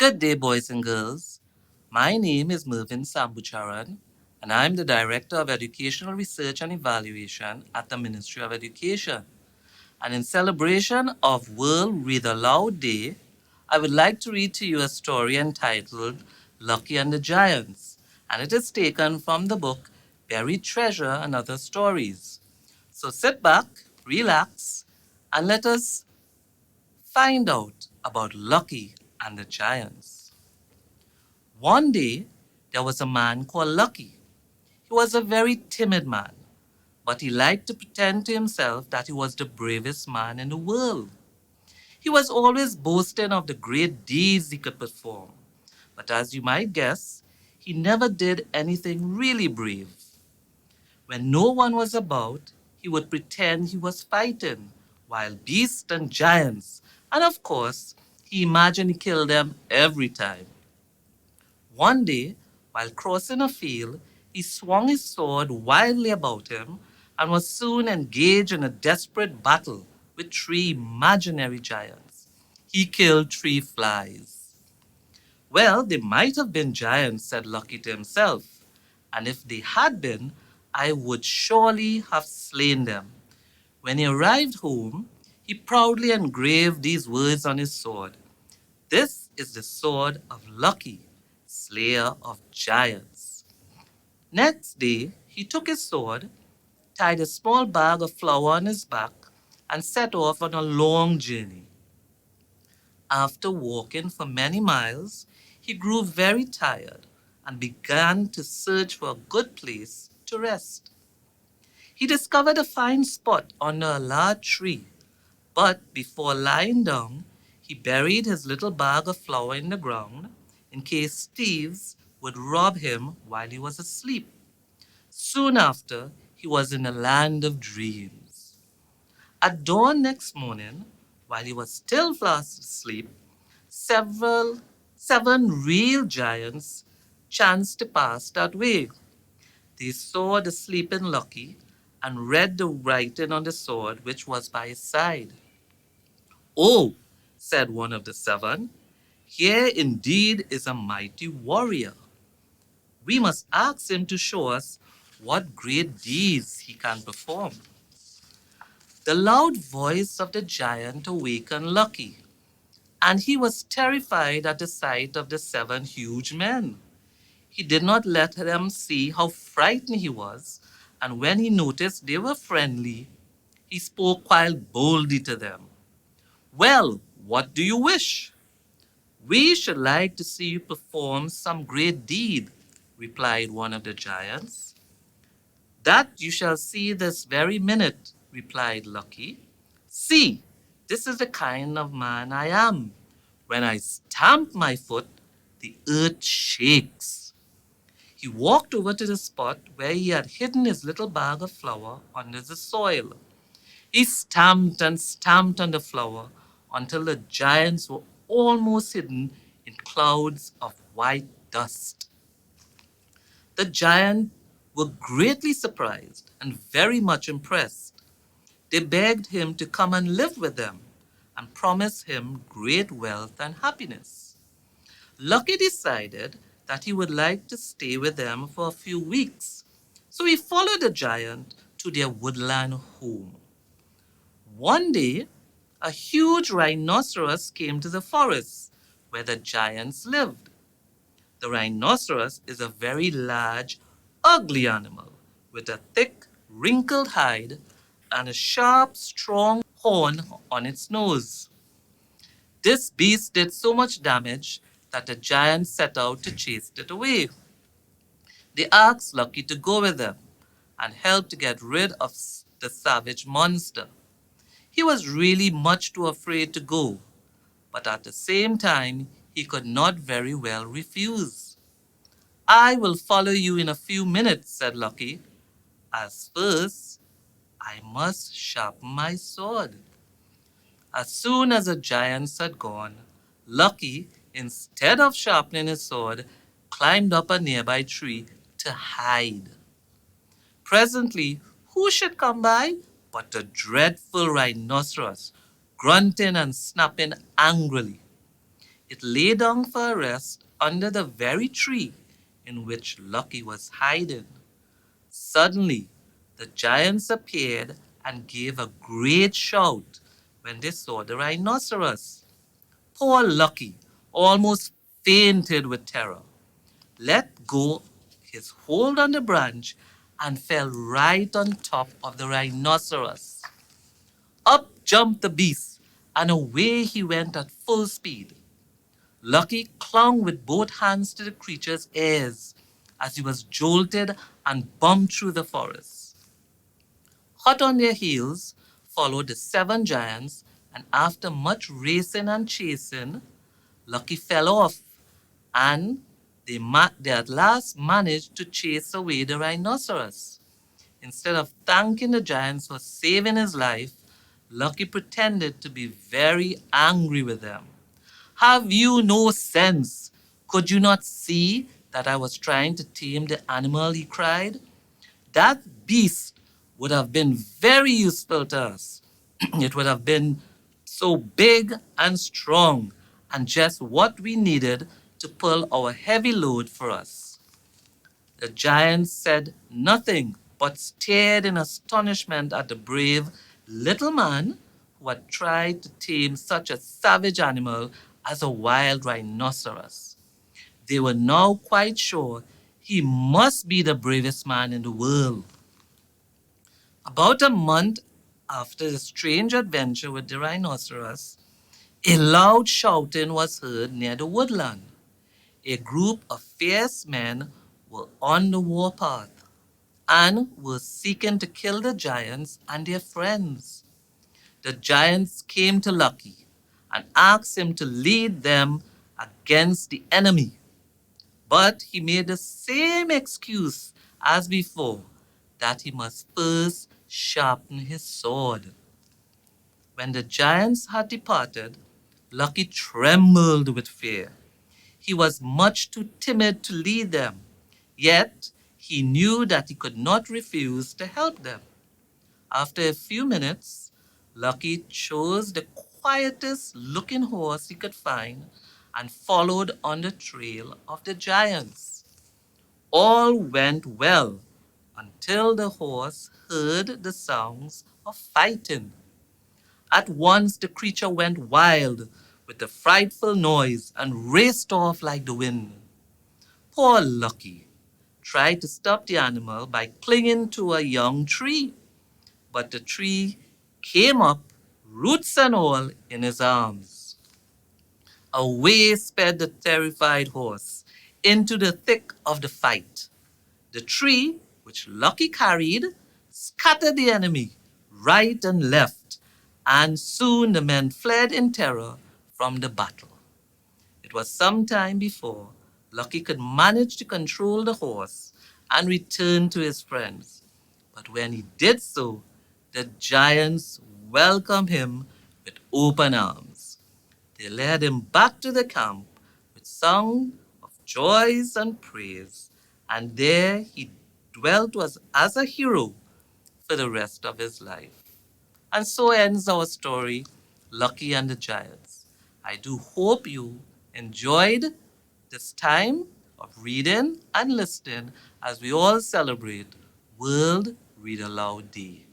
Good day, boys and girls. My name is Mervyn Sambucharan, and I'm the Director of Educational Research and Evaluation at the Ministry of Education. And in celebration of World Read Aloud Day, I would like to read to you a story entitled Lucky and the Giants, and it is taken from the book Buried Treasure and Other Stories. So sit back, relax, and let us find out about Lucky and the Giants. One day, there was a man called Lucky. He was a very timid man, but he liked to pretend to himself that he was the bravest man in the world. He was always boasting of the great deeds he could perform, but as you might guess, he never did anything really brave. When no one was about, he would pretend he was fighting wild beasts and giants, and of course, he imagined he killed them every time. One day, while crossing a field, he swung his sword wildly about him and was soon engaged in a desperate battle with three imaginary giants. He killed three flies. Well, they might have been giants, said Lucky to himself, and if they had been, I would surely have slain them. When he arrived home, he proudly engraved these words on his sword: This is the sword of Lucky, slayer of giants. Next day, he took his sword, tied a small bag of flour on his back, and set off on a long journey. After walking for many miles, he grew very tired and began to search for a good place to rest. He discovered a fine spot under a large tree, but before lying down, he buried his little bag of flour in the ground in case thieves would rob him while he was asleep. Soon after, he was in a land of dreams. At dawn next morning, while he was still fast asleep, several seven real giants chanced to pass that way. They saw the sleeping Lucky and read the writing on the sword which was by his side. Oh, said one of the seven, here indeed is a mighty warrior. We must ask him to show us what great deeds he can perform. The loud voice of the giant awakened Lucky, and he was terrified at the sight of the seven huge men. He did not let them see how frightened he was, and when he noticed they were friendly, he spoke quite boldly to them. Well, what do you wish? We should like to see you perform some great deed, replied one of the giants. That you shall see this very minute, replied Lucky. See, this is the kind of man I am. When I stamp my foot, the earth shakes. He walked over to the spot where he had hidden his little bag of flour under the soil. He stamped and stamped on the flour until the giants were almost hidden in clouds of white dust. The giants were greatly surprised and very much impressed. They begged him to come and live with them and promised him great wealth and happiness. Lucky decided that he would like to stay with them for a few weeks, so he followed the giant to their woodland home. One day, a huge rhinoceros came to the forest where the giants lived. The rhinoceros is a very large, ugly animal with a thick, wrinkled hide and a sharp, strong horn on its nose. This beast did so much damage that the giants set out to chase it away. They asked Lucky to go with them and help to get rid of the savage monster. He was really much too afraid to go, but at the same time, he could not very well refuse. I will follow you in a few minutes, said Lucky. As first, I must sharpen my sword. As soon as the giants had gone, Lucky, instead of sharpening his sword, climbed up a nearby tree to hide. Presently, who should come by but the dreadful rhinoceros, grunting and snapping angrily. It lay down for a rest under the very tree in which Lucky was hiding. Suddenly, the giants appeared and gave a great shout when they saw the rhinoceros. Poor Lucky almost fainted with terror, let go his hold on the branch, and fell right on top of the rhinoceros. Up jumped the beast, and away he went at full speed. Lucky clung with both hands to the creature's ears as he was jolted and bumped through the forest. Hot on their heels followed the seven giants, and after much racing and chasing, Lucky fell off, and they at last managed to chase away the rhinoceros. Instead of thanking the giants for saving his life, Lucky pretended to be very angry with them. Have you no sense? Could you not see that I was trying to tame the animal? He cried. That beast would have been very useful to us. It would have been so big and strong, and just what we needed to pull our heavy load for us. The giant said nothing but stared in astonishment at the brave little man who had tried to tame such a savage animal as a wild rhinoceros. They were now quite sure he must be the bravest man in the world. About a month after the strange adventure with the rhinoceros, a loud shouting was heard near the woodland. A group of fierce men were on the warpath and were seeking to kill the giants and their friends. The giants came to Lucky and asked him to lead them against the enemy. But he made the same excuse as before, that he must first sharpen his sword. When the giants had departed, Lucky trembled with fear. He was much too timid to lead them, yet he knew that he could not refuse to help them. After a few minutes, Lucky chose the quietest looking horse he could find and followed on the trail of the giants. All went well until the horse heard the sounds of fighting. At once the creature went wild with a frightful noise and raced off like the wind. Poor Lucky tried to stop the animal by clinging to a young tree, but the tree came up, roots and all, in his arms. Away sped the terrified horse into the thick of the fight. The tree, which Lucky carried, scattered the enemy right and left, and soon the men fled in terror from the battle. It was some time before Lucky could manage to control the horse and return to his friends. But when he did so, the giants welcomed him with open arms. They led him back to the camp with song of joys and praise, and there he dwelt as a hero for the rest of his life. And so ends our story, Lucky and the Giants. I do hope you enjoyed this time of reading and listening as we all celebrate World Read Aloud Day.